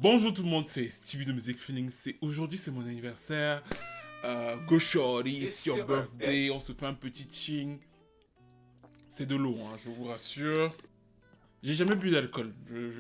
Bonjour tout le monde, c'est Stevie de Music Feelings. Aujourd'hui c'est mon anniversaire. Go shorty, it's your birthday. On se fait un petit ching. C'est de l'eau, hein, je vous rassure. J'ai jamais bu d'alcool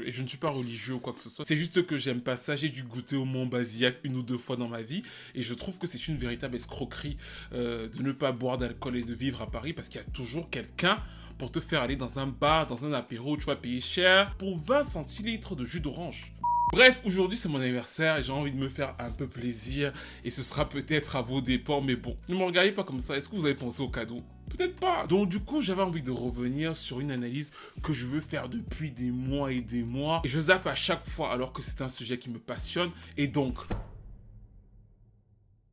et je ne suis pas religieux ou quoi que ce soit. C'est juste que j'aime pas ça. J'ai dû goûter au Mont Basillac une ou deux fois dans ma vie et je trouve que c'est une véritable escroquerie de ne pas boire d'alcool et de vivre à Paris parce qu'il y a toujours quelqu'un pour te faire aller dans un bar, dans un apéro où tu vas payer cher pour 20 centilitres de jus d'orange. Bref, aujourd'hui c'est mon anniversaire et j'ai envie de me faire un peu plaisir et ce sera peut-être à vos dépens, mais bon, ne me regardez pas comme ça, est-ce que vous avez pensé au cadeau? Peut-être pas. Donc du coup, j'avais envie de revenir sur une analyse que je veux faire depuis des mois et je zappe à chaque fois alors que c'est un sujet qui me passionne et donc...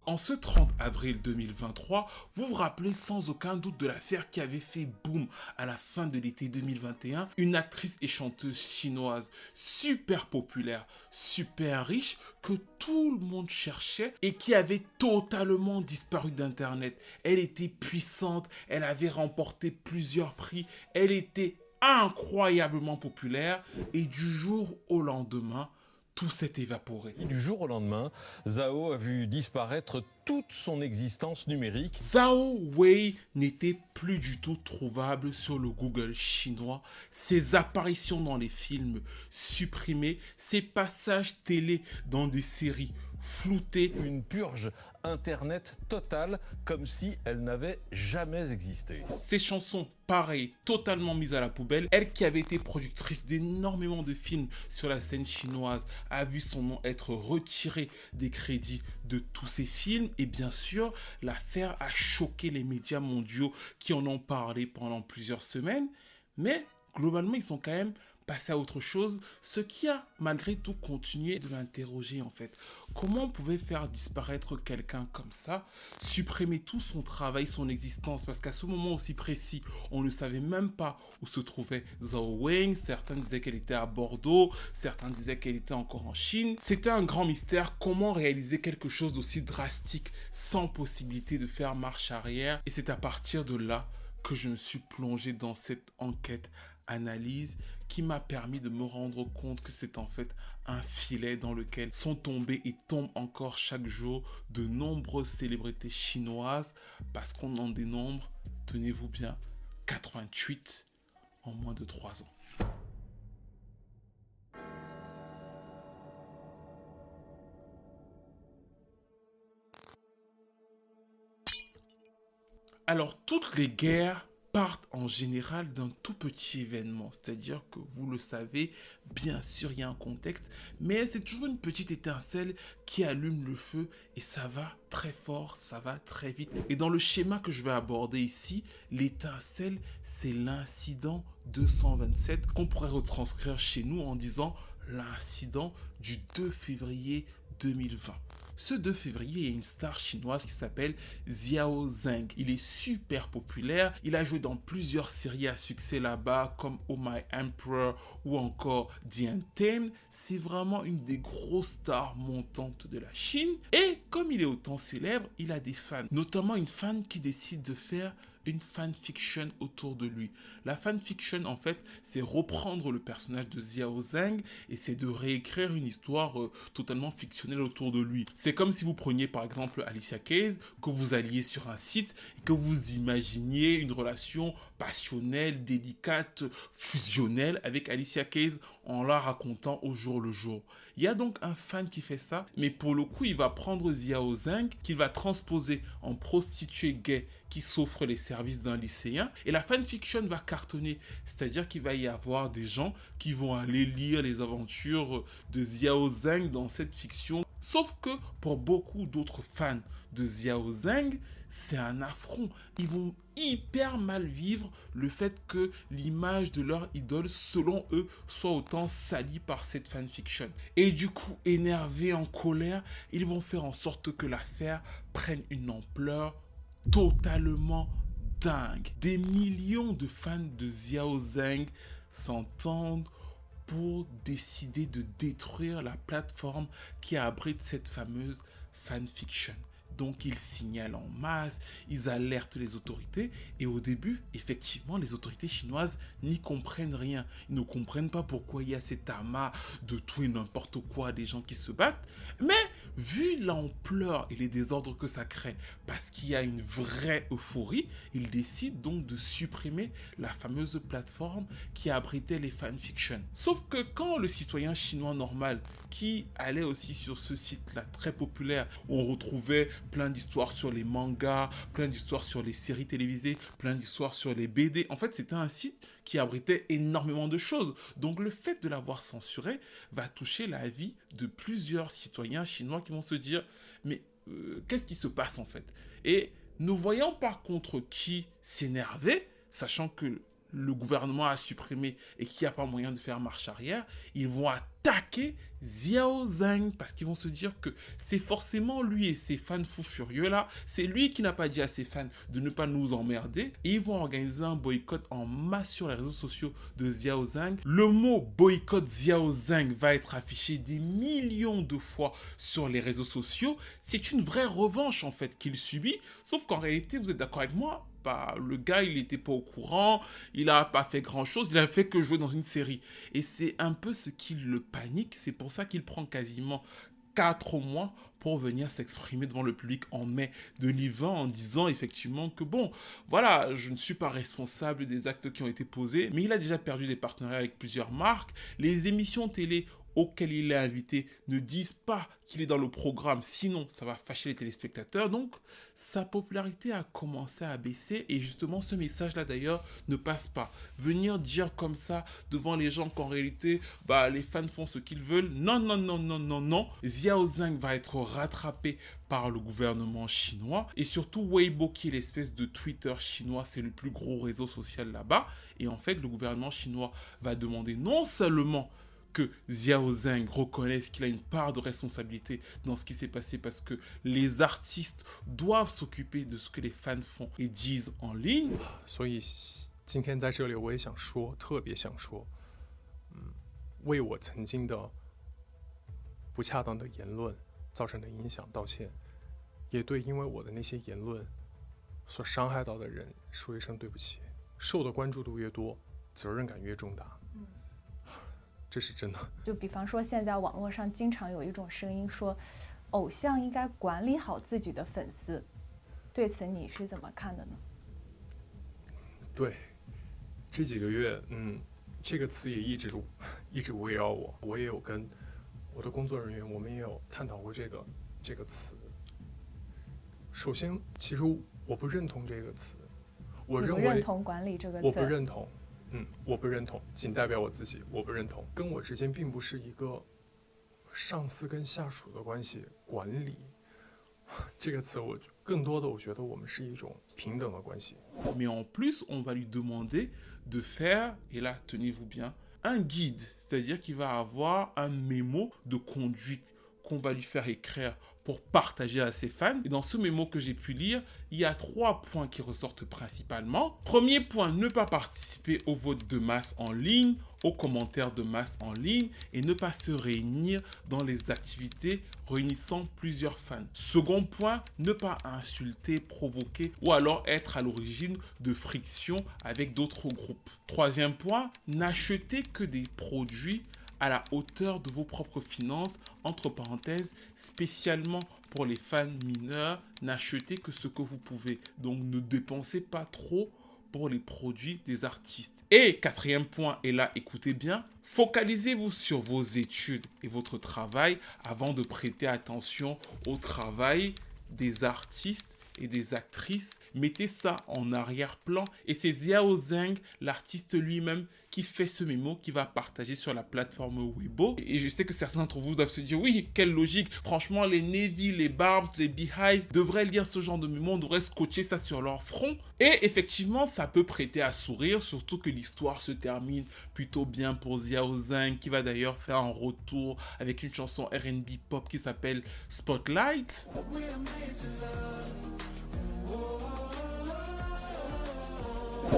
En ce 30 avril 2023, vous vous rappelez sans aucun doute de l'affaire qui avait fait boom à la fin de l'été 2021, une actrice et chanteuse chinoise super populaire, super riche, que tout le monde cherchait et qui avait totalement disparu d'internet. Elle était puissante, elle avait remporté plusieurs prix, elle était incroyablement populaire et du jour au lendemain, tout s'est évaporé. Du jour au lendemain, Zhao a vu disparaître toute son existence numérique. Zhao Wei n'était plus du tout trouvable sur le Google chinois. Ses apparitions dans les films supprimées, ses passages télé dans des séries floutées. Une purge internet totale, comme si elle n'avait jamais existé. Ses chansons, pareil, totalement mises à la poubelle. Elle qui avait été productrice d'énormément de films sur la scène chinoise, a vu son nom être retiré des crédits de tous ses films. Et bien sûr, l'affaire a choqué les médias mondiaux qui en ont parlé pendant plusieurs semaines. Mais globalement, ils sont quand même passés à autre chose, ce qui a malgré tout continué de l'interroger en fait. Comment on pouvait faire disparaître quelqu'un comme ça, supprimer tout son travail, son existence, parce qu'à ce moment aussi précis, on ne savait même pas où se trouvait Zhao Wei. Certains disaient qu'elle était à Bordeaux, certains disaient qu'elle était encore en Chine. C'était un grand mystère, comment réaliser quelque chose d'aussi drastique sans possibilité de faire marche arrière. Et c'est à partir de là que je me suis plongé dans cette enquête analyse qui m'a permis de me rendre compte que c'est en fait un filet dans lequel sont tombés et tombent encore chaque jour de nombreuses célébrités chinoises parce qu'on en dénombre, tenez-vous bien, 88 en moins de 3 ans. Alors toutes les guerres partent en général d'un tout petit événement, c'est-à-dire que vous le savez, bien sûr il y a un contexte, mais c'est toujours une petite étincelle qui allume le feu et ça va très fort, ça va très vite. Et dans le schéma que je vais aborder ici, l'étincelle c'est l'incident 227 qu'on pourrait retranscrire chez nous en disant l'incident du 2 février 2020. Ce 2 février, il y a une star chinoise qui s'appelle Xiao Zheng. Il est super populaire. Il a joué dans plusieurs séries à succès là-bas, comme Oh My Emperor ou encore The Untamed. C'est vraiment une des grosses stars montantes de la Chine. Et comme il est autant célèbre, il a des fans. Notamment une fan qui décide de faire une fanfiction autour de lui. La fanfiction, en fait, c'est reprendre le personnage de Xiao Zheng et c'est de réécrire une histoire totalement fictionnelle autour de lui. C'est comme si vous preniez par exemple Alicia Keys, que vous alliez sur un site et que vous imaginiez une relation passionnelle, délicate, fusionnelle avec Alicia Keys en la racontant au jour le jour. Il y a donc un fan qui fait ça, mais pour le coup, il va prendre Xiao Zheng, qu'il va transposer en prostituée gay qui s'offre les services d'un lycéen, et la fanfiction va cartonner, c'est-à-dire qu'il va y avoir des gens qui vont aller lire les aventures de Xiao Zheng dans cette fiction. Sauf que pour beaucoup d'autres fans de Xiao Zheng, c'est un affront. Ils vont hyper mal vivre le fait que l'image de leur idole, selon eux, soit autant salie par cette fanfiction. Et du coup, énervés, en colère, ils vont faire en sorte que l'affaire prenne une ampleur totalement dingue. Des millions de fans de Xiao Zheng s'entendent pour décider de détruire la plateforme qui abrite cette fameuse fanfiction. Donc ils signalent en masse, ils alertent les autorités. Et au début, effectivement, les autorités chinoises n'y comprennent rien. Ils ne comprennent pas pourquoi il y a cet amas de tout et n'importe quoi, des gens qui se battent. Mais vu l'ampleur et les désordres que ça crée, parce qu'il y a une vraie euphorie, ils décident donc de supprimer la fameuse plateforme qui abritait les fanfictions. Sauf que quand le citoyen chinois normal, qui allait aussi sur ce site-là très populaire, où on retrouvait plein d'histoires sur les mangas, plein d'histoires sur les séries télévisées, plein d'histoires sur les BD. En fait, c'était un site qui abritait énormément de choses. Donc le fait de l'avoir censuré va toucher la vie de plusieurs citoyens chinois qui vont se dire mais qu'est-ce qui se passe en fait? Et ne voyant pas contre qui s'énerver, sachant que le gouvernement a supprimé et qu'il n'y a pas moyen de faire marche arrière, ils vont attaquer Xiao Zhang parce qu'ils vont se dire que c'est forcément lui et ses fans fous furieux là, c'est lui qui n'a pas dit à ses fans de ne pas nous emmerder et ils vont organiser un boycott en masse sur les réseaux sociaux de Xiao Zhang. Le mot boycott Xiao Zhang va être affiché des millions de fois sur les réseaux sociaux. C'est une vraie revanche en fait qu'il subit, sauf qu'en réalité, vous êtes d'accord avec moi, bah, le gars, il n'était pas au courant, il n'a pas fait grand-chose, il a fait que jouer dans une série. Et c'est un peu ce qui le panique, c'est pour ça qu'il prend quasiment 4 mois pour venir s'exprimer devant le public en mai 2020 en disant effectivement que bon, voilà, je ne suis pas responsable des actes qui ont été posés, mais il a déjà perdu des partenariats avec plusieurs marques, les émissions télé auxquelles il est invité ne disent pas qu'il est dans le programme, sinon ça va fâcher les téléspectateurs. Donc sa popularité a commencé à baisser et justement ce message-là d'ailleurs ne passe pas. Venir dire comme ça devant les gens qu'en réalité bah, les fans font ce qu'ils veulent, non, non, non, non, non, non. Xiao Zhang va être rattrapé par le gouvernement chinois et surtout Weibo qui est l'espèce de Twitter chinois, c'est le plus gros réseau social là-bas. Et en fait le gouvernement chinois va demander non seulement que Xiao Zhang reconnaisse qu'il a une part de responsabilité dans ce qui s'est passé parce que les artistes doivent s'occuper de ce que les fans font et disent en ligne. 所以今天在这里我也想说，特别想说，为我曾经的不恰当的言论造成的影响道歉，也对因为我的那些言论所伤害到的人说一声对不起。受的关注度越多，责任感越重大。这是真的。就比方说，现在网络上经常有一种声音说，偶像应该管理好自己的粉丝，对此你是怎么看的呢？对，这几个月，这个词也一直围绕我，我也有跟我的工作人员，我们也有探讨过这个词。首先，其实我不认同这个词，我认为你不认同管理这个词，我不认同。我不认同，仅代表我自己，我不认同。跟我之间并不是一个上司跟下属的关系，管理这个词，我更多的我觉得我们是一种平等的关系。Mais en plus, on va lui demander de faire, et là, tenez-vous bien, un guide, c'est-à-dire qu'il va avoir un mémo de conduite qu'on va lui faire écrire pour partager à ses fans. Et dans ce mémo que j'ai pu lire, il y a 3 points qui ressortent principalement. Premier point, ne pas participer au vote de masse en ligne, aux commentaires de masse en ligne et ne pas se réunir dans les activités réunissant plusieurs fans. Second point, ne pas insulter, provoquer ou alors être à l'origine de frictions avec d'autres groupes. Troisième point, n'achetez que des produits à la hauteur de vos propres finances, entre parenthèses, spécialement pour les fans mineurs, n'achetez que ce que vous pouvez. Donc ne dépensez pas trop pour les produits des artistes. Et quatrième point, et là écoutez bien, focalisez-vous sur vos études et votre travail avant de prêter attention au travail des artistes et des actrices. Mettez ça en arrière-plan et c'est Xiao Zhang, l'artiste lui-même, qui fait ce mémo, qui va partager sur la plateforme Weibo. Et je sais que certains d'entre vous doivent se dire, oui, quelle logique. Franchement, les Navy, les Barbs, les Beehive devraient lire ce genre de mémo, on devrait scotcher ça sur leur front. Et effectivement, ça peut prêter à sourire, surtout que l'histoire se termine plutôt bien pour Xiao Zhang, qui va d'ailleurs faire un retour avec une chanson R&B pop qui s'appelle Spotlight.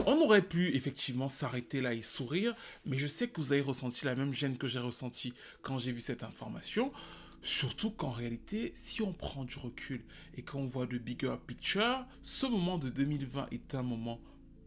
On aurait pu effectivement s'arrêter là et sourire, mais je sais que vous avez ressenti la même gêne que j'ai ressentie quand j'ai vu cette information. Surtout qu'en réalité, si on prend du recul et qu'on voit le bigger picture, ce moment de 2020 est un moment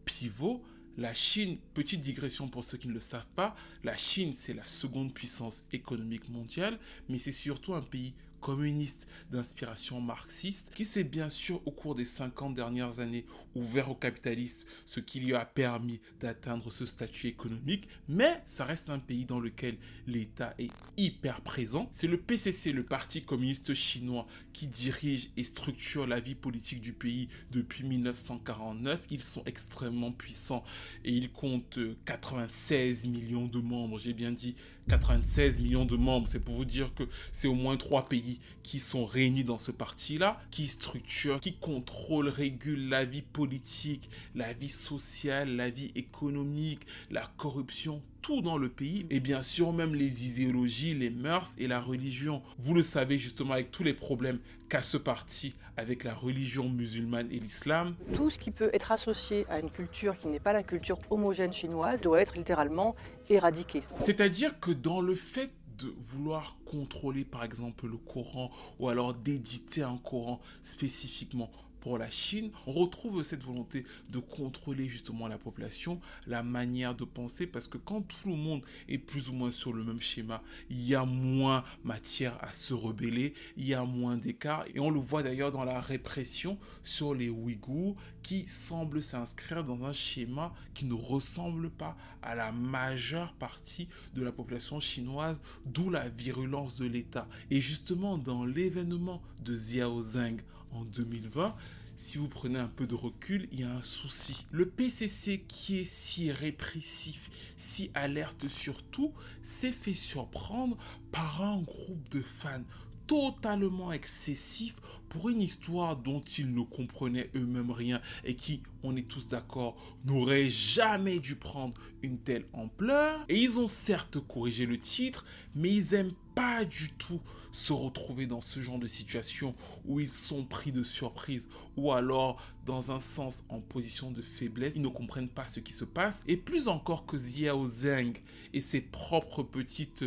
pivot. La Chine, petite digression pour ceux qui ne le savent pas, la Chine c'est la seconde puissance économique mondiale, mais c'est surtout un pays communiste d'inspiration marxiste qui s'est bien sûr au cours des 50 dernières années ouvert au capitalisme, ce qui lui a permis d'atteindre ce statut économique, mais ça reste un pays dans lequel l'État est hyper présent. C'est le PCC, le Parti communiste chinois, qui dirige et structure la vie politique du pays depuis 1949. Ils sont extrêmement puissants et ils comptent 96 millions de membres, j'ai bien dit 96 millions de membres, c'est pour vous dire que c'est au moins 3 pays qui sont réunis dans ce parti-là, qui structurent, qui contrôlent, régulent la vie politique, la vie sociale, la vie économique, la corruption, tout dans le pays, et bien sûr même les idéologies, les mœurs et la religion. Vous le savez justement avec tous les problèmes qu'a ce parti avec la religion musulmane et l'islam. Tout ce qui peut être associé à une culture qui n'est pas la culture homogène chinoise doit être littéralement éradiqué. C'est-à-dire que dans le fait de vouloir contrôler par exemple le Coran ou alors d'éditer un Coran spécifiquement pour la Chine, on retrouve cette volonté de contrôler justement la population, la manière de penser, parce que quand tout le monde est plus ou moins sur le même schéma, il y a moins matière à se rebeller, il y a moins d'écart, et on le voit d'ailleurs dans la répression sur les Ouïghours, qui semble s'inscrire dans un schéma qui ne ressemble pas à la majeure partie de la population chinoise, d'où la virulence de l'État. Et justement, dans l'événement de Xiao Zheng en 2020, si vous prenez un peu de recul, il y a un souci. Le PCC qui est si répressif, si alerte sur tout, s'est fait surprendre par un groupe de fans totalement excessif pour une histoire dont ils ne comprenaient eux-mêmes rien et qui, on est tous d'accord, n'aurait jamais dû prendre une telle ampleur. Et ils ont certes corrigé le titre, mais ils aiment pas du tout se retrouver dans ce genre de situation où ils sont pris de surprise ou alors dans un sens en position de faiblesse, ils ne comprennent pas ce qui se passe. Et plus encore que Xiao Zheng et ses propres petites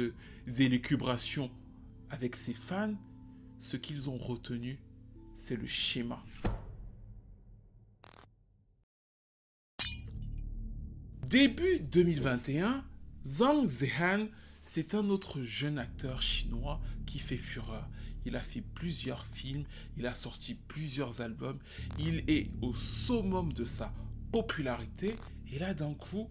élucubrations avec ses fans, ce qu'ils ont retenu, c'est le schéma. Début 2021, Zhang Zehan, c'est un autre jeune acteur chinois qui fait fureur. Il a fait plusieurs films, il a sorti plusieurs albums, il est au summum de sa popularité et là d'un coup,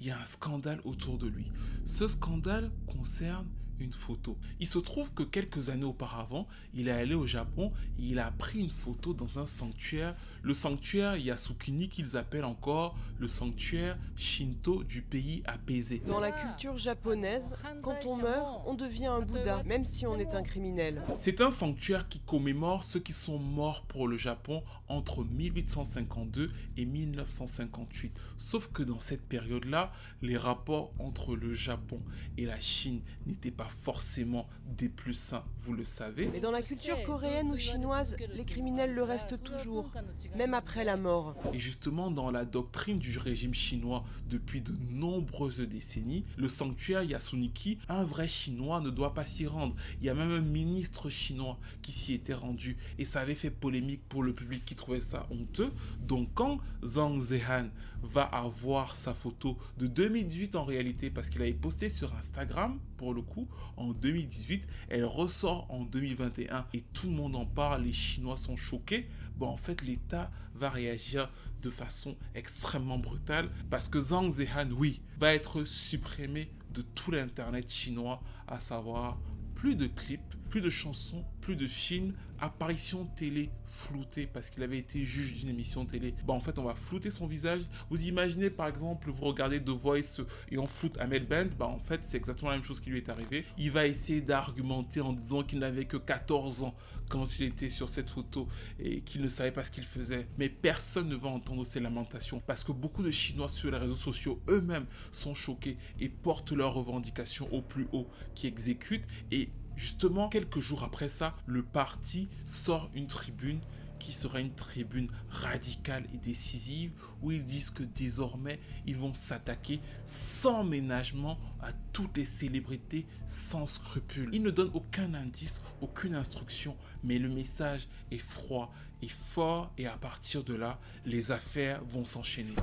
il y a un scandale autour de lui. Ce scandale concerne une photo. Il se trouve que quelques années auparavant, il est allé au Japon et il a pris une photo dans un sanctuaire, le sanctuaire Yasukuni qu'ils appellent encore le sanctuaire Shinto du pays apaisé. Dans la culture japonaise, quand on meurt, on devient un Bouddha, même si on est un criminel. C'est un sanctuaire qui commémore ceux qui sont morts pour le Japon entre 1852 et 1958. Sauf que dans cette période-là, les rapports entre le Japon et la Chine n'étaient pas forcément des plus sains, vous le savez. Mais dans la culture coréenne ou chinoise, les criminels le restent toujours, même après la mort. Et justement, dans la doctrine du régime chinois depuis de nombreuses décennies, le sanctuaire Yasuniki, un vrai Chinois ne doit pas s'y rendre. Il y a même un ministre chinois qui s'y était rendu et ça avait fait polémique pour le public qui trouvait ça honteux. Donc quand Zhang Zehan va avoir sa photo de 2018 en réalité, parce qu'il avait posté sur Instagram, pour le coup, en 2018, elle ressort en 2021 et tout le monde en parle, les Chinois sont choqués. Bon, en fait, l'État va réagir de façon extrêmement brutale parce que Zhang Zehan, oui, va être supprimé de tout l'internet chinois, à savoir plus de clips, plus de chansons, plus de films, apparition télé floutée parce qu'il avait été juge d'une émission télé. Bon, en fait, on va flouter son visage. Vous imaginez, par exemple, vous regardez The Voice et on floute Ahmed Bent. Bah, en fait, c'est exactement la même chose qui lui est arrivé. Il va essayer d'argumenter en disant qu'il n'avait que 14 ans quand il était sur cette photo et qu'il ne savait pas ce qu'il faisait. Mais personne ne va entendre ces lamentations parce que beaucoup de Chinois sur les réseaux sociaux eux-mêmes sont choqués et portent leurs revendications au plus haut, qui exécutent. Et justement, quelques jours après ça, le parti sort une tribune qui sera une tribune radicale et décisive où ils disent que désormais ils vont s'attaquer sans ménagement à toutes les célébrités sans scrupules. Ils ne donnent aucun indice, aucune instruction, mais le message est froid et fort et à partir de là, les affaires vont s'enchaîner.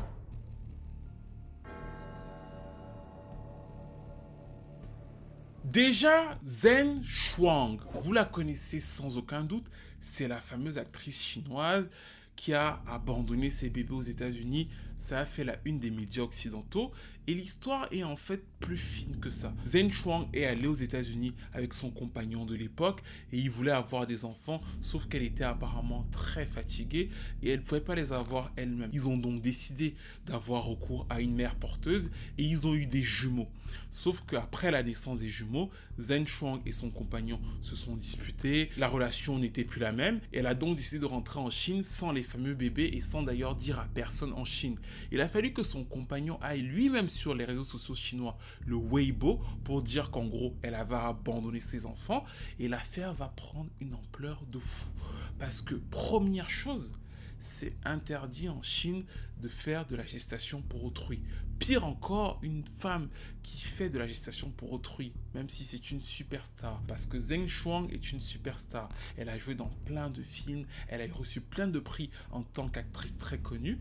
Déjà, Zheng Shuang, vous la connaissez sans aucun doute, c'est la fameuse actrice chinoise qui a abandonné ses bébés aux États-Unis. Ça a fait la une des médias occidentaux et l'histoire est en fait plus fine que ça. Zheng Shuang est allée aux États-Unis avec son compagnon de l'époque et ils voulaient avoir des enfants, sauf qu'elle était apparemment très fatiguée et elle ne pouvait pas les avoir elle-même. Ils ont donc décidé d'avoir recours à une mère porteuse et ils ont eu des jumeaux. Sauf qu'après la naissance des jumeaux, Zheng Shuang et son compagnon se sont disputés, la relation n'était plus la même et elle a donc décidé de rentrer en Chine sans les fameux bébés et sans d'ailleurs dire à personne en Chine. Il a fallu que son compagnon aille lui-même sur les réseaux sociaux chinois, le Weibo, pour dire qu'en gros, elle avait abandonné ses enfants et l'affaire va prendre une ampleur de fou. Parce que, première chose, c'est interdit en Chine de faire de la gestation pour autrui. Pire encore, une femme qui fait de la gestation pour autrui, même si c'est une superstar, parce que Zheng Shuang est une superstar. Elle a joué dans plein de films, elle a reçu plein de prix en tant qu'actrice très connue.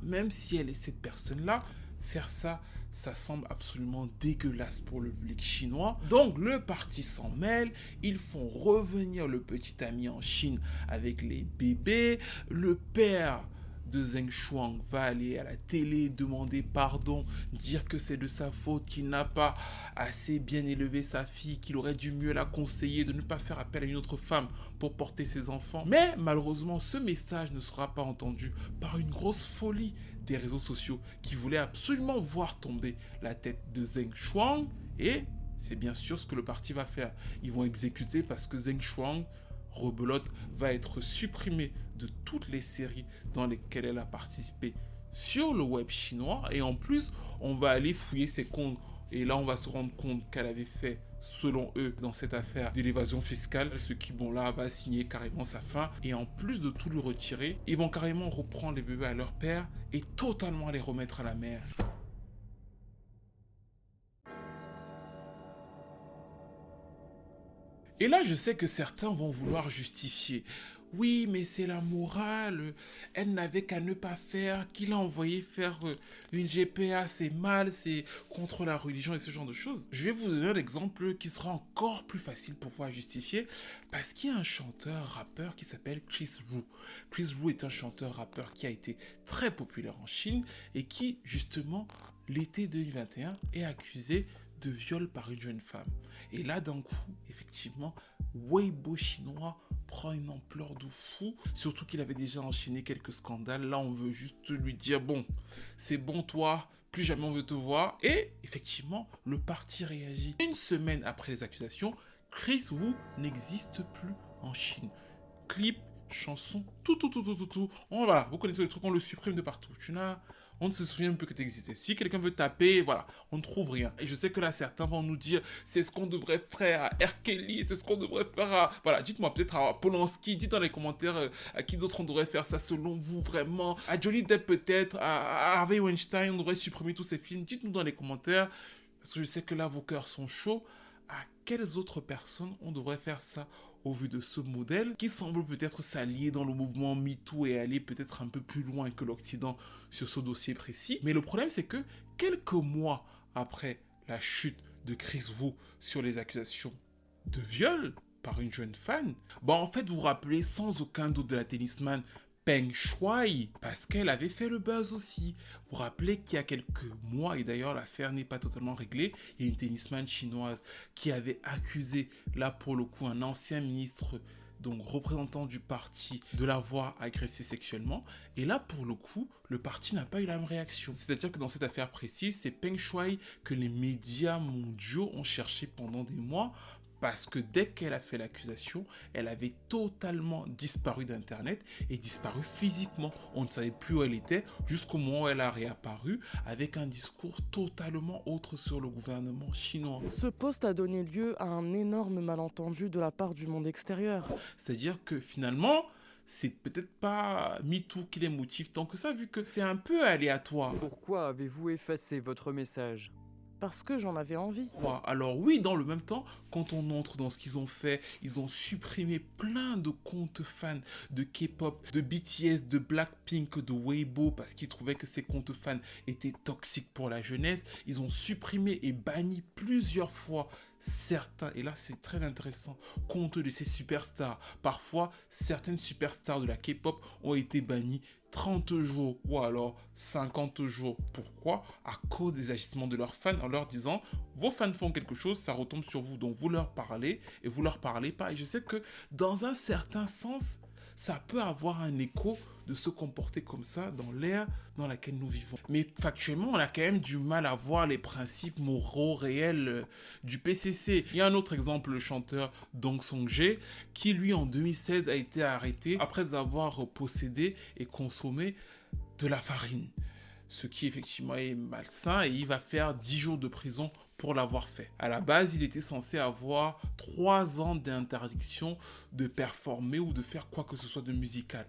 Même si elle est cette personne-là, faire ça, ça semble absolument dégueulasse pour le public chinois. Donc le parti s'en mêle, ils font revenir le petit ami en Chine avec les bébés. Le père de Zheng Shuang va aller à la télé demander pardon, dire que c'est de sa faute, qu'il n'a pas assez bien élevé sa fille, qu'il aurait dû mieux la conseiller de ne pas faire appel à une autre femme pour porter ses enfants. Mais malheureusement, ce message ne sera pas entendu par une grosse folie des réseaux sociaux qui voulaient absolument voir tomber la tête de Zheng Shuang et c'est bien sûr ce que le parti va faire. Ils vont exécuter parce que Zheng Shuang, rebelote, va être supprimée de toutes les séries dans lesquelles elle a participé sur le web chinois et en plus on va aller fouiller ses comptes et là on va se rendre compte qu'elle avait fait selon eux dans cette affaire de l'évasion fiscale, ce qui bon là va signer carrément sa fin et en plus de tout lui retirer, ils vont carrément reprendre les bébés à leur père et totalement les remettre à la mère. Et là, je sais que certains vont vouloir justifier. Oui, mais c'est la morale. Elle n'avait qu'à ne pas faire. Qui l'a envoyé faire une GPA, c'est mal, c'est contre la religion et ce genre de choses. Je vais vous donner un exemple qui sera encore plus facile pour pouvoir justifier. Parce qu'il y a un chanteur-rappeur qui s'appelle Chris Wu. Chris Wu est un chanteur-rappeur qui a été très populaire en Chine et qui, justement, l'été 2021, est accusé de viol par une jeune femme. Et là, d'un coup, effectivement, Weibo chinois prend une ampleur de fou, surtout qu'il avait déjà enchaîné quelques scandales. Là, on veut juste lui dire, bon, c'est bon toi, plus jamais on veut te voir. Et effectivement, le parti réagit. Une semaine après les accusations, Chris Wu n'existe plus en Chine. Clip, chanson, tout. Voilà, vous connaissez le truc, on le supprime de partout. On ne se souvient même plus que tu existais. Si quelqu'un veut taper, voilà, on ne trouve rien. Et je sais que là, certains vont nous dire, c'est ce qu'on devrait faire à R. Kelly, c'est ce qu'on devrait faire à... Voilà, dites-moi peut-être à Polanski, dites dans les commentaires à qui d'autre on devrait faire ça selon vous vraiment. À Johnny Depp peut-être, à Harvey Weinstein, on devrait supprimer tous ces films. Dites-nous dans les commentaires, parce que je sais que là, vos cœurs sont chauds. À quelles autres personnes on devrait faire ça au vu de ce modèle qui semble peut-être s'allier dans le mouvement MeToo et aller peut-être un peu plus loin que l'Occident sur ce dossier précis. Mais le problème, c'est que quelques mois après la chute de Chris Wu sur les accusations de viol par une jeune fan, en fait, vous vous rappelez sans aucun doute de la tennisman Peng Shuai, parce qu'elle avait fait le buzz aussi. Vous vous rappelez qu'il y a quelques mois, et d'ailleurs l'affaire n'est pas totalement réglée, il y a une tennisman chinoise qui avait accusé, là pour le coup, un ancien ministre, donc représentant du parti, de l'avoir agressé sexuellement. Et là pour le coup, le parti n'a pas eu la même réaction. C'est-à-dire que dans cette affaire précise, c'est Peng Shuai que les médias mondiaux ont cherché pendant des mois, parce que dès qu'elle a fait l'accusation, elle avait totalement disparu d'Internet et disparu physiquement. On ne savait plus où elle était jusqu'au moment où elle a réapparu avec un discours totalement autre sur le gouvernement chinois. Ce post a donné lieu à un énorme malentendu de la part du monde extérieur. C'est-à-dire que finalement, c'est peut-être pas MeToo qui les motive tant que ça, vu que c'est un peu aléatoire. Pourquoi avez-vous effacé votre message? Parce que j'en avais envie. Alors oui, dans le même temps, quand on entre dans ce qu'ils ont fait, ils ont supprimé plein de comptes fans de K-pop, de BTS, de Blackpink, de Weibo, parce qu'ils trouvaient que ces comptes fans étaient toxiques pour la jeunesse. Ils ont supprimé et banni plusieurs fois certains, et là c'est très intéressant, comptes de ces superstars. Parfois, certaines superstars de la K-pop ont été bannies 30 jours ou alors 50 jours. Pourquoi? À cause des agissements de leurs fans en leur disant vos fans font quelque chose, ça retombe sur vous. Donc vous leur parlez et vous leur parlez pas. Et je sais que dans un certain sens, ça peut avoir un écho de se comporter comme ça dans l'ère dans laquelle nous vivons. Mais factuellement, on a quand même du mal à voir les principes moraux réels du PCC. Il y a un autre exemple, le chanteur Dong Song-jae, qui lui en 2016 a été arrêté après avoir possédé et consommé de la farine. Ce qui effectivement est malsain et il va faire 10 jours de prison pour l'avoir fait. À la base, il était censé avoir 3 ans d'interdiction de performer ou de faire quoi que ce soit de musical.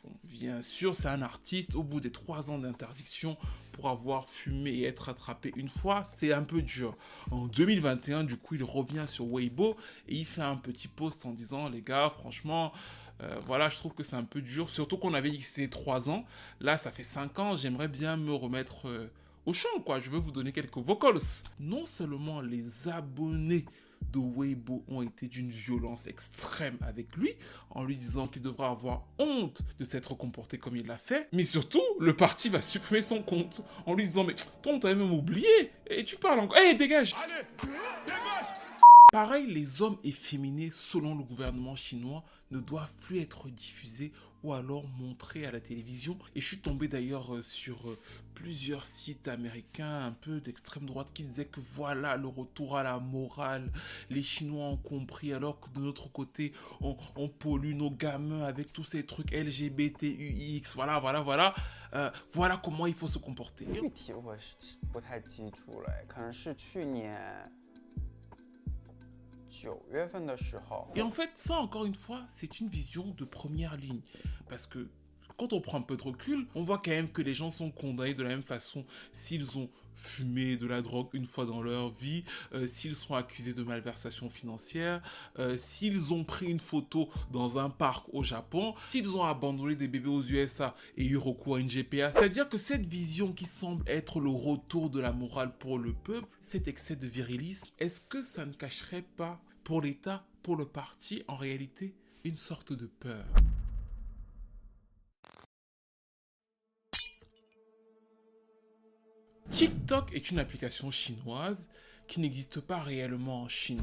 Bon, bien sûr, c'est un artiste, au bout des 3 ans d'interdiction, pour avoir fumé et être attrapé une fois, c'est un peu dur. En 2021, du coup, il revient sur Weibo et il fait un petit post en disant « Les gars, franchement... voilà, je trouve que c'est un peu dur, surtout qu'on avait dit que c'était 3 ans. Là, ça fait 5 ans, j'aimerais bien me remettre au chant, quoi. Je veux vous donner quelques vocals. » Non seulement les abonnés de Weibo ont été d'une violence extrême avec lui, en lui disant qu'il devrait avoir honte de s'être comporté comme il l'a fait, mais surtout, le parti va supprimer son compte, en lui disant « Mais ton, t'as même oublié, et tu parles encore, hé, dégage !» Pareil, les hommes efféminés, selon le gouvernement chinois, ne doivent plus être diffusés ou alors montrés à la télévision. Et je suis tombé d'ailleurs sur plusieurs sites américains un peu d'extrême droite qui disaient que voilà le retour à la morale. Les Chinois ont compris alors que de notre côté, on pollue nos gamins avec tous ces trucs LGBTUX. Voilà. Voilà comment il faut se comporter. 具体我是不太记住了，可能是去年9月份的时候。 Et en fait, ça encore une fois, c'est une vision de première ligne. Parce que quand on prend un peu de recul, on voit quand même que les gens sont condamnés de la même façon s'ils ont fumé de la drogue une fois dans leur vie, s'ils sont accusés de malversation financière, s'ils ont pris une photo dans un parc au Japon, s'ils ont abandonné des bébés aux USA et eu recours à une GPA. C'est-à-dire que cette vision qui semble être le retour de la morale pour le peuple, cet excès de virilisme, est-ce que ça ne cacherait pas pour l'État, pour le parti, en réalité, une sorte de peur? TikTok est une application chinoise qui n'existe pas réellement en Chine.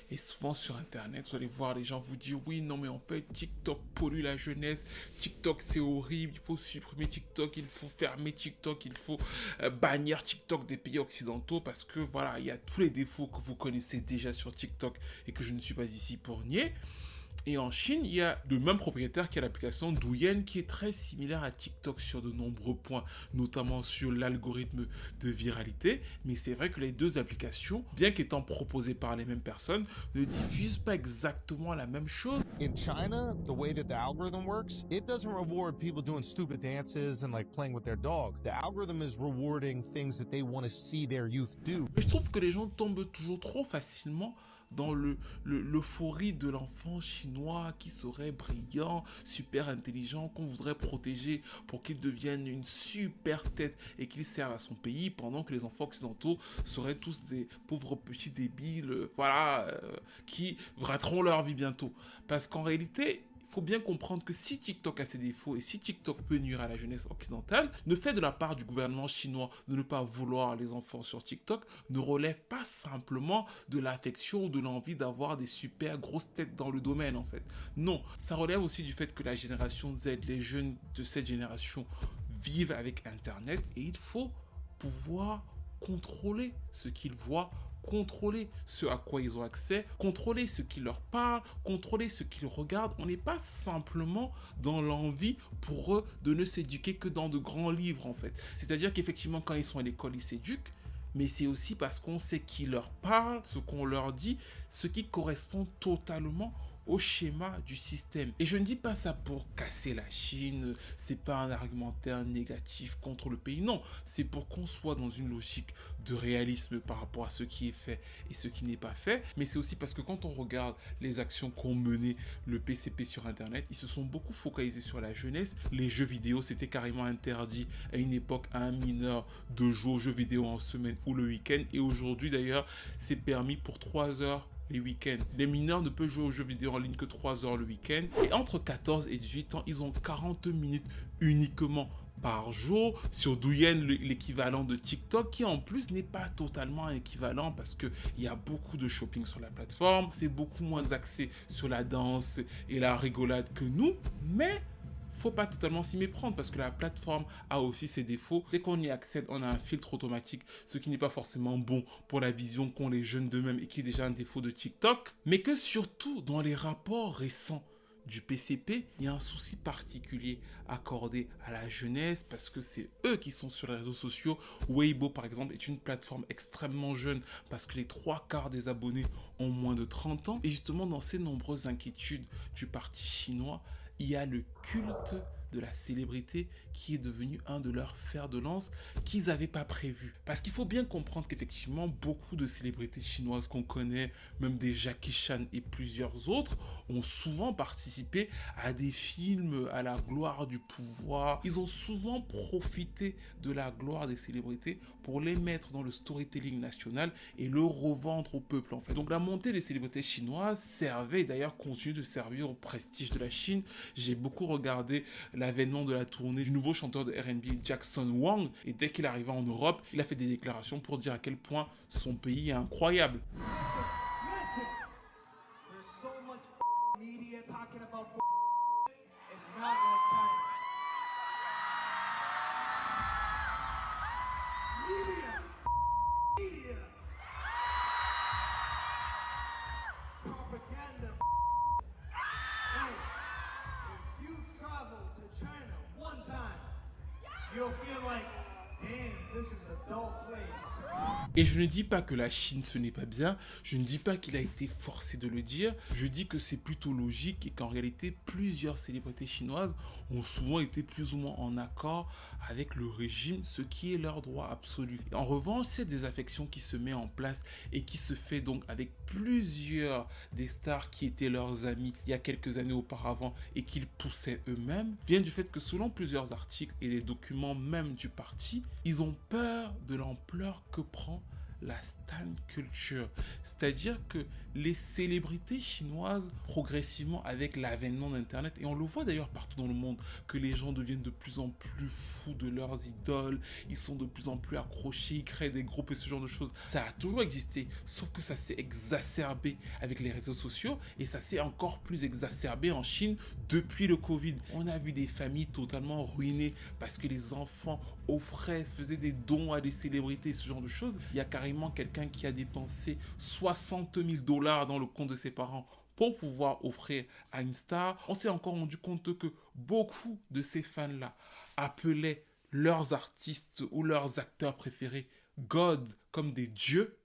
Et souvent sur Internet, vous allez voir les gens vous dire « Oui, non, mais en fait, TikTok pollue la jeunesse. TikTok, c'est horrible. Il faut supprimer TikTok. Il faut fermer TikTok. Il faut bannir TikTok des pays occidentaux. » Parce que voilà, il y a tous les défauts que vous connaissez déjà sur TikTok et que je ne suis pas ici pour nier. Et en Chine, il y a le même propriétaire qui a l'application Douyin qui est très similaire à TikTok sur de nombreux points, notamment sur l'algorithme de viralité. Mais c'est vrai que les deux applications, bien qu'étant proposées par les mêmes personnes, ne diffusent pas exactement la même chose. In China, the way that the algorithm works, it doesn't reward people doing stupid dances and like playing with their dog. The algorithm is rewarding things that they want to see their youth do. Mais je trouve que les gens tombent toujours trop facilement dans l'euphorie de l'enfant chinois qui serait brillant, super intelligent, qu'on voudrait protéger pour qu'il devienne une super tête et qu'il serve à son pays, pendant que les enfants occidentaux seraient tous des pauvres petits débiles, qui rateront leur vie bientôt. Parce qu'en réalité, il faut bien comprendre que si TikTok a ses défauts et si TikTok peut nuire à la jeunesse occidentale, le fait de la part du gouvernement chinois de ne pas vouloir les enfants sur TikTok ne relève pas simplement de l'affection ou de l'envie d'avoir des super grosses têtes dans le domaine en fait. Non, ça relève aussi du fait que la génération Z, les jeunes de cette génération vivent avec Internet et il faut pouvoir contrôler ce qu'ils voient, contrôler ce à quoi ils ont accès, contrôler ce qui leur parle, contrôler ce qu'ils regardent. On n'est pas simplement dans l'envie pour eux de ne s'éduquer que dans de grands livres en fait. C'est-à-dire qu'effectivement quand ils sont à l'école ils s'éduquent, mais c'est aussi parce qu'on sait qui leur parle, ce qu'on leur dit, ce qui correspond totalement au schéma du système. Et je ne dis pas ça pour casser la Chine, c'est pas un argumentaire négatif contre le pays, non, c'est pour qu'on soit dans une logique de réalisme par rapport à ce qui est fait et ce qui n'est pas fait, mais c'est aussi parce que quand on regarde les actions qu'ont menées le PCP sur Internet, ils se sont beaucoup focalisés sur la jeunesse. Les jeux vidéo, c'était carrément interdit à une époque à un mineur de jouer aux jeux vidéo en semaine ou le week-end, et aujourd'hui d'ailleurs, c'est permis pour 3 heures les week-ends. Les mineurs ne peuvent jouer aux jeux vidéo en ligne que 3 heures le week-end. Et entre 14 et 18 ans, ils ont 40 minutes uniquement par jour sur Douyin, l'équivalent de TikTok, qui en plus n'est pas totalement équivalent parce qu'il y a beaucoup de shopping sur la plateforme. C'est beaucoup moins axé sur la danse et la rigolade que nous, mais faut pas totalement s'y méprendre parce que la plateforme a aussi ses défauts. Dès qu'on y accède, on a un filtre automatique, ce qui n'est pas forcément bon pour la vision qu'ont les jeunes d'eux-mêmes et qui est déjà un défaut de TikTok. Mais que surtout, dans les rapports récents du PCP, il y a un souci particulier accordé à la jeunesse parce que c'est eux qui sont sur les réseaux sociaux. Weibo, par exemple, est une plateforme extrêmement jeune parce que les 3/4 des abonnés ont moins de 30 ans. Et justement, dans ces nombreuses inquiétudes du parti chinois, il y a le culte de la célébrité qui est devenu un de leurs fers de lance qu'ils n'avaient pas prévu. Parce qu'il faut bien comprendre qu'effectivement, beaucoup de célébrités chinoises qu'on connaît, même des Jackie Chan et plusieurs autres, ont souvent participé à des films à la gloire du pouvoir. Ils ont souvent profité de la gloire des célébrités pour les mettre dans le storytelling national et le revendre au peuple en fait. Donc la montée des célébrités chinoises servait, d'ailleurs continue de servir au prestige de la Chine. J'ai beaucoup regardé l'avènement de la tournée du nouveau chanteur de R&B Jackson Wang, et dès qu'il arrivait en Europe, il a fait des déclarations pour dire à quel point son pays est incroyable. Et je ne dis pas que la Chine ce n'est pas bien, je ne dis pas qu'il a été forcé de le dire, je dis que c'est plutôt logique et qu'en réalité plusieurs célébrités chinoises ont souvent été plus ou moins en accord avec le régime, ce qui est leur droit absolu. Et en revanche, c'est des affections qui se mettent en place et qui se fait donc avec plusieurs des stars qui étaient leurs amis il y a quelques années auparavant et qu'ils poussaient eux-mêmes, vient du fait que selon plusieurs articles et les documents même du parti, ils ont peur de l'ampleur que prend la stan culture, c'est-à-dire que les célébrités chinoises, progressivement avec l'avènement d'Internet, et on le voit d'ailleurs partout dans le monde, que les gens deviennent de plus en plus fous de leurs idoles, ils sont de plus en plus accrochés, ils créent des groupes et ce genre de choses. Ça a toujours existé, sauf que ça s'est exacerbé avec les réseaux sociaux, et ça s'est encore plus exacerbé en Chine depuis le Covid. On a vu des familles totalement ruinées parce que les enfants offraient, faisaient des dons à des célébrités, ce genre de choses. Il y a carrément quelqu'un qui a dépensé 60 000 $ dans le compte de ses parents pour pouvoir offrir à une star. On s'est encore rendu compte que beaucoup de ces fans-là appelaient leurs artistes ou leurs acteurs préférés God, comme des dieux.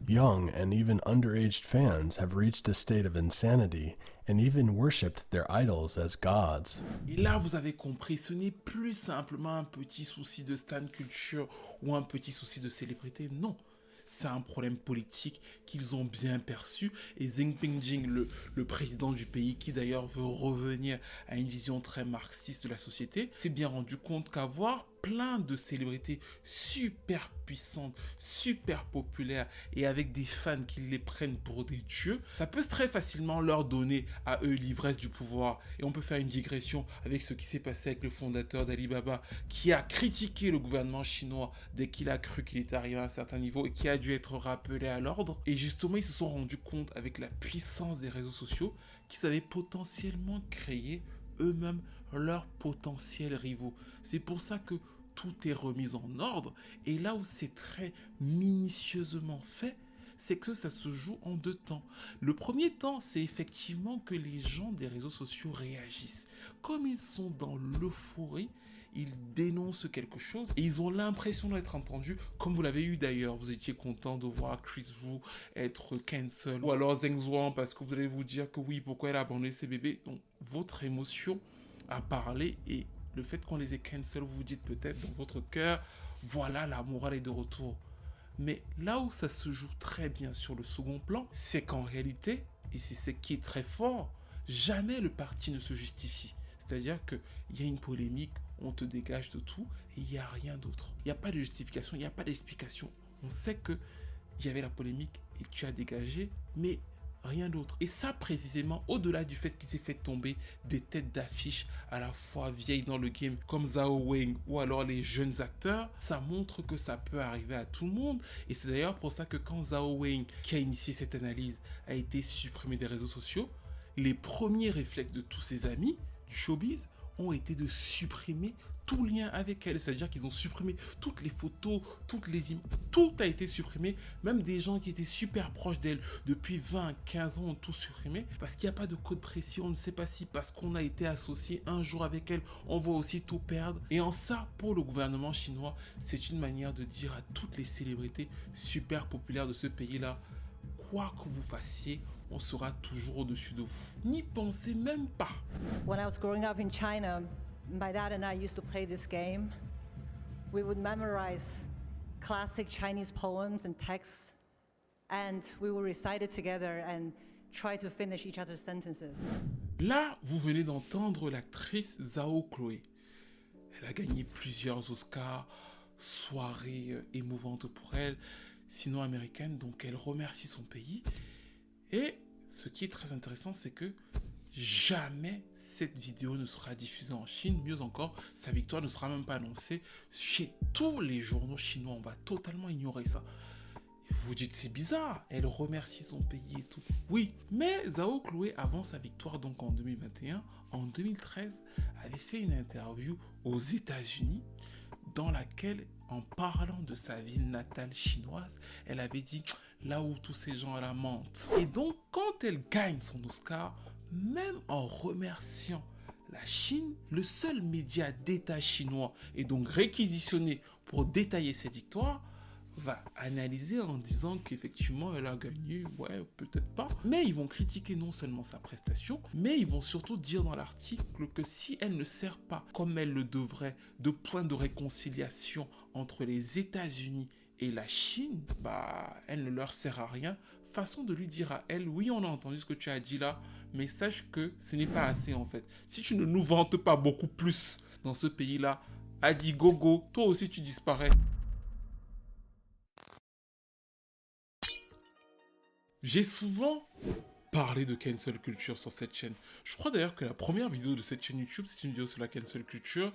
Young and even underage fans have reached a state of insanity and even worshipped their idols as gods. Et là, vous avez compris, ce n'est plus simplement un petit souci de stan culture ou un petit souci de célébrité, non. C'est un problème politique qu'ils ont bien perçu, et Xi Jinping, le président du pays, qui d'ailleurs veut revenir à une vision très marxiste de la société, s'est bien rendu compte qu'avoir plein de célébrités super puissantes, super populaires et avec des fans qui les prennent pour des dieux, ça peut très facilement leur donner à eux l'ivresse du pouvoir. Et on peut faire une digression avec ce qui s'est passé avec le fondateur d'Alibaba, qui a critiqué le gouvernement chinois dès qu'il a cru qu'il était arrivé à un certain niveau et qui a dû être rappelé à l'ordre. Et justement, ils se sont rendus compte avec la puissance des réseaux sociaux qu'ils avaient potentiellement créé eux-mêmes leurs potentiels rivaux. C'est pour ça que tout est remis en ordre, et là où c'est très minutieusement fait, c'est que ça se joue en 2 temps. Le premier temps, c'est effectivement que les gens des réseaux sociaux réagissent. Comme ils sont dans l'euphorie, ils dénoncent quelque chose et ils ont l'impression d'être entendus, comme vous l'avez eu d'ailleurs. Vous étiez content de voir Chris Wu être cancel, ou alors Zheng Zhuang parce que vous allez vous dire que oui, pourquoi elle a abandonné ses bébés. Donc, votre émotion a parlé et le fait qu'on les ait cancel, vous vous dites peut-être dans votre cœur, voilà, la morale est de retour. Mais là où ça se joue très bien sur le second plan, c'est qu'en réalité, et c'est ce qui est très fort, jamais le parti ne se justifie. C'est-à-dire qu'il y a une polémique, on te dégage de tout et il n'y a rien d'autre. Il n'y a pas de justification, il n'y a pas d'explication. On sait qu'il y avait la polémique et tu as dégagé, mais rien d'autre. Et ça, précisément, au-delà du fait qu'il s'est fait tomber des têtes d'affiche à la fois vieilles dans le game, comme Zhao Weng ou alors les jeunes acteurs, ça montre que ça peut arriver à tout le monde. Et c'est d'ailleurs pour ça que quand Zhao Weng, qui a initié cette analyse, a été supprimé des réseaux sociaux, les premiers réflexes de tous ses amis du showbiz ont été de supprimer tout lien avec elle, c'est-à-dire qu'ils ont supprimé toutes les photos, toutes les images, tout a été supprimé, même des gens qui étaient super proches d'elle depuis 20, 15 ans ont tout supprimé, parce qu'il n'y a pas de code précis, on ne sait pas si parce qu'on a été associé un jour avec elle, on va aussi tout perdre. Et en ça, pour le gouvernement chinois, c'est une manière de dire à toutes les célébrités super populaires de ce pays-là, quoi que vous fassiez, on sera toujours au-dessus de vous. N'y pensez même pas. When I was growing up in China, my dad and I used to play this game. We would memorize classic Chinese poems and texts, and we would recite it together and try to finish each other's sentences. Là, vous venez d'entendre l'actrice Zhao Chloé. Elle a gagné plusieurs Oscars, soirée émouvante pour elle, sinon américaine, donc elle remercie son pays. Et ce qui est très intéressant, c'est que jamais cette vidéo ne sera diffusée en Chine. Mieux encore, sa victoire ne sera même pas annoncée chez tous les journaux chinois. On va totalement ignorer ça. Et vous vous dites, c'est bizarre, elle remercie son pays et tout. Oui, mais Zhao Chloé, avant sa victoire donc en 2021, en 2013, avait fait une interview aux États-Unis dans laquelle, en parlant de sa ville natale chinoise, elle avait dit là où tous ces gens la mentent. Et donc, quand elle gagne son Oscar, même en remerciant la Chine, le seul média d'État chinois et donc réquisitionné pour détailler ses victoires, va analyser en disant qu'effectivement elle a gagné, ouais, peut-être pas. Mais ils vont critiquer non seulement sa prestation, mais ils vont surtout dire dans l'article que si elle ne sert pas, comme elle le devrait, de point de réconciliation entre les États-Unis et la Chine, bah, elle ne leur sert à rien. Façon de lui dire à elle, oui, on a entendu ce que tu as dit là, mais sache que ce n'est pas assez en fait. Si tu ne nous vantes pas beaucoup plus dans ce pays-là, Adi Gogo, toi aussi tu disparais. J'ai souvent parlé de cancel culture sur cette chaîne. Je crois d'ailleurs que la première vidéo de cette chaîne YouTube, c'est une vidéo sur la cancel culture.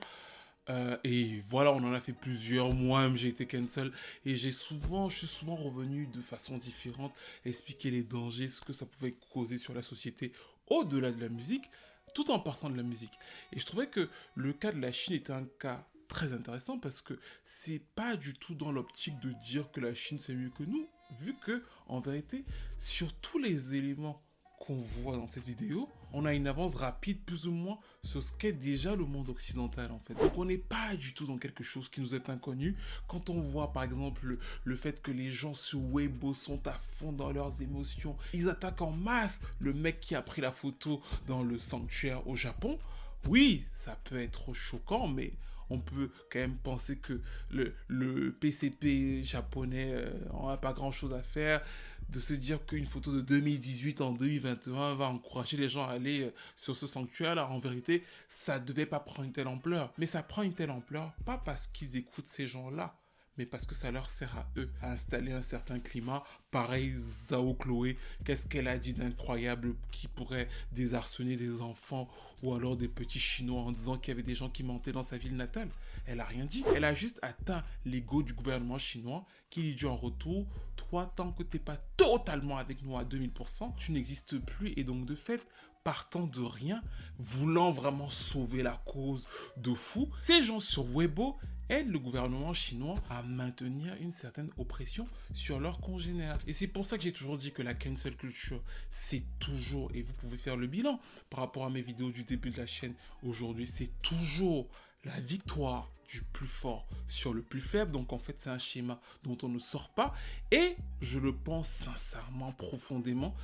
Et voilà, on en a fait plusieurs. Moi-même, j'ai été cancel. Et je suis souvent revenu de façon différente, expliquer les dangers, ce que ça pouvait causer sur la société au-delà de la musique, tout en partant de la musique. Et je trouvais que le cas de la Chine était un cas très intéressant parce que c'est pas du tout dans l'optique de dire que la Chine c'est mieux que nous, vu que en vérité sur tous les éléments qu'on voit dans cette vidéo, on a une avance rapide plus ou moins sur ce qu'est déjà le monde occidental en fait. Donc on n'est pas du tout dans quelque chose qui nous est inconnu. Quand on voit par exemple le fait que les gens sur Weibo sont à fond dans leurs émotions, ils attaquent en masse le mec qui a pris la photo dans le sanctuaire au Japon, oui, ça peut être choquant, mais on peut quand même penser que le PCP japonais n'a pas grand chose à faire, de se dire qu'une photo de 2018 en 2021 va encourager les gens à aller sur ce sanctuaire. Alors en vérité, ça ne devait pas prendre une telle ampleur. Mais ça prend une telle ampleur, pas parce qu'ils écoutent ces gens-là, mais parce que ça leur sert à eux à installer un certain climat. Pareil, Zhao Chloé, qu'est-ce qu'elle a dit d'incroyable qui pourrait désarçonner des enfants ou alors des petits Chinois en disant qu'il y avait des gens qui mentaient dans sa ville natale? Elle a rien dit. Elle a juste atteint l'ego du gouvernement chinois qui lui dit en retour, toi, tant que t'es pas totalement avec nous à 2000%, tu n'existes plus. Et donc de fait, partant de rien, voulant vraiment sauver la cause de fou, ces gens sur Weibo aident le gouvernement chinois à maintenir une certaine oppression sur leurs congénères. Et c'est pour ça que j'ai toujours dit que la cancel culture, c'est toujours, et vous pouvez faire le bilan par rapport à mes vidéos du début de la chaîne aujourd'hui, c'est toujours la victoire du plus fort sur le plus faible. Donc en fait, c'est un schéma dont on ne sort pas. Et je le pense sincèrement, profondément,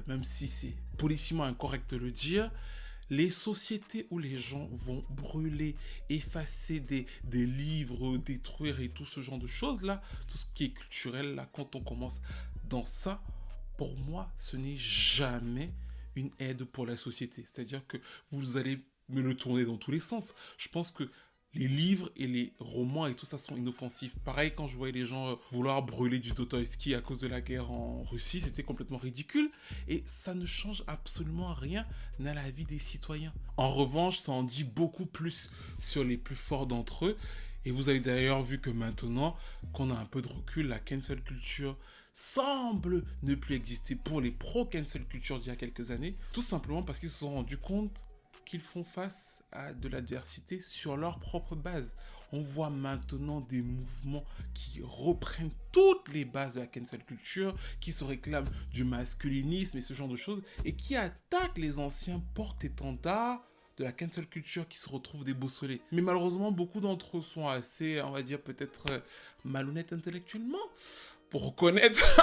même si c'est politiquement incorrect de le dire, les sociétés où les gens vont brûler, effacer des livres, détruire et tout ce genre de choses-là, tout ce qui est culturel, là, quand on commence dans ça, pour moi, ce n'est jamais une aide pour la société. C'est-à-dire que vous allez me le tourner dans tous les sens. Je pense que les livres et les romans et tout ça sont inoffensifs. Pareil, quand je voyais les gens vouloir brûler du Dostoïevski à cause de la guerre en Russie, c'était complètement ridicule. Et ça ne change absolument rien à la vie des citoyens. En revanche, ça en dit beaucoup plus sur les plus forts d'entre eux. Et vous avez d'ailleurs vu que maintenant qu'on a un peu de recul, la cancel culture semble ne plus exister pour les pro-cancel culture d'il y a quelques années. Tout simplement parce qu'ils se sont rendus compte qu'ils font face à de l'adversité sur leur propre base. On voit maintenant des mouvements qui reprennent toutes les bases de la cancel culture, qui se réclament du masculinisme et ce genre de choses, et qui attaquent les anciens porte-étendards de la cancel culture qui se retrouvent déboussolés. Mais malheureusement, beaucoup d'entre eux sont assez, on va dire, peut-être malhonnêtes intellectuellement pour reconnaître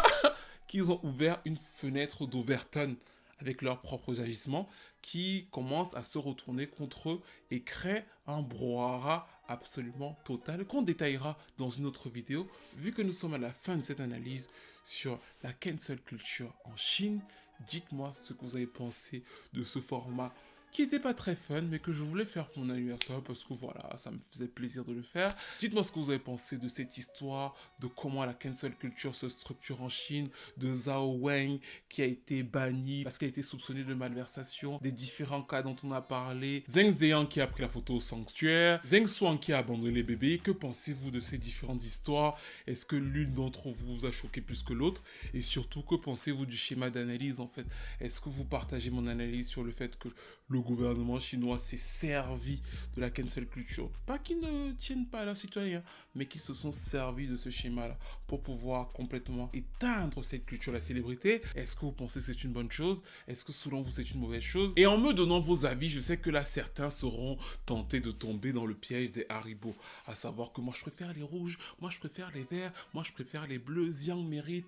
qu'ils ont ouvert une fenêtre d'Overton avec leurs propres agissements qui commencent à se retourner contre eux et créent un brouhaha absolument total qu'on détaillera dans une autre vidéo. Vu que nous sommes à la fin de cette analyse sur la cancel culture en Chine, dites-moi ce que vous avez pensé de ce format qui n'était pas très fun, mais que je voulais faire pour mon anniversaire parce que voilà, ça me faisait plaisir de le faire. Dites-moi ce que vous avez pensé de cette histoire, de comment la cancel culture se structure en Chine, de Zhao Weng qui a été banni parce qu'elle a été soupçonnée de malversation, des différents cas dont on a parlé, Zheng Ziyang qui a pris la photo au sanctuaire, Zheng Xuan qui a abandonné les bébés. Que pensez-vous de ces différentes histoires? Est-ce que l'une d'entre vous a choqué plus que l'autre? Et surtout, que pensez-vous du schéma d'analyse en fait? Est-ce que vous partagez mon analyse sur le fait que le gouvernement chinois s'est servi de la cancel culture? Pas qu'ils ne tiennent pas à leurs citoyens, mais qu'ils se sont servis de ce schéma-là pour pouvoir complètement éteindre cette culture de la célébrité. Est-ce que vous pensez que c'est une bonne chose? Est-ce que selon vous c'est une mauvaise chose? Et en me donnant vos avis, je sais que là certains seront tentés de tomber dans le piège des Haribo, à savoir que moi je préfère les rouges, moi je préfère les verts, moi je préfère les bleus, Xiang mérite,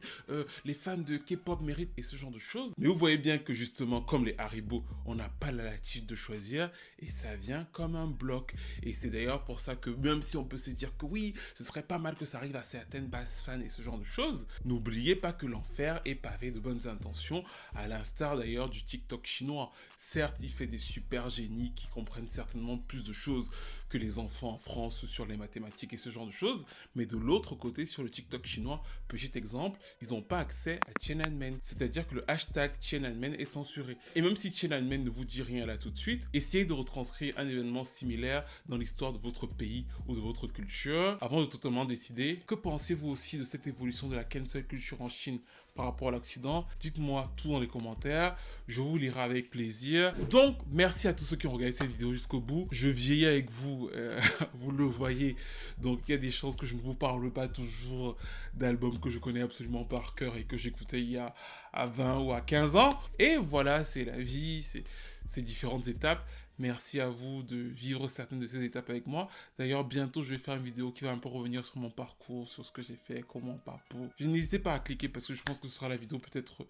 les fans de K-pop méritent et ce genre de choses. Mais vous voyez bien que justement comme les Haribo, on n'a pas la latitude de choisir et ça vient comme un bloc. Et c'est d'ailleurs pour ça que même si on peut se dire que oui, ce serait pas mal que ça arrive à certaines bases fans et ce genre de choses, n'oubliez pas que l'enfer est pavé de bonnes intentions, à l'instar d'ailleurs du TikTok chinois. Certes, il fait des super génies qui comprennent certainement plus de choses que les enfants en France sur les mathématiques et ce genre de choses, mais de l'autre côté, sur le TikTok chinois, petit exemple, ils n'ont pas accès à Tiananmen, c'est-à-dire que le hashtag Tiananmen est censuré. Et même si Tiananmen ne vous dit rien là tout de suite, essayez de retranscrire un événement similaire dans l'histoire de votre pays ou de votre culture, avant de totalement décider. Que pensez-vous aussi de cette évolution de la cancel culture en Chine par rapport à l'Occident? Dites-moi tout dans les commentaires, je vous lirai avec plaisir. Donc, merci à tous ceux qui ont regardé cette vidéo jusqu'au bout. Je vieillis avec vous, vous le voyez, donc il y a des chances que je ne vous parle pas toujours d'albums que je connais absolument par cœur et que j'écoutais il y a 20 ou à 15 ans. Et voilà, c'est la vie, c'est ces différentes étapes. Merci à vous de vivre certaines de ces étapes avec moi. D'ailleurs, bientôt, je vais faire une vidéo qui va un peu revenir sur mon parcours, sur ce que j'ai fait, comment on parcourt. N'hésitez pas à cliquer parce que je pense que ce sera la vidéo peut-être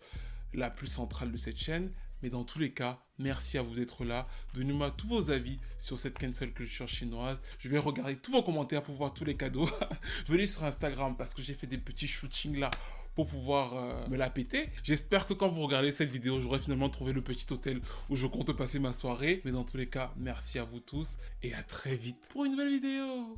la plus centrale de cette chaîne. Mais dans tous les cas, merci à vous d'être là. Donnez-moi tous vos avis sur cette cancel culture chinoise. Je vais regarder tous vos commentaires pour voir tous les cadeaux. Venez sur Instagram parce que j'ai fait des petits shootings là pour pouvoir me la péter. J'espère que quand vous regardez cette vidéo, j'aurai finalement trouvé le petit hôtel où je compte passer ma soirée. Mais dans tous les cas, merci à vous tous et à très vite pour une nouvelle vidéo.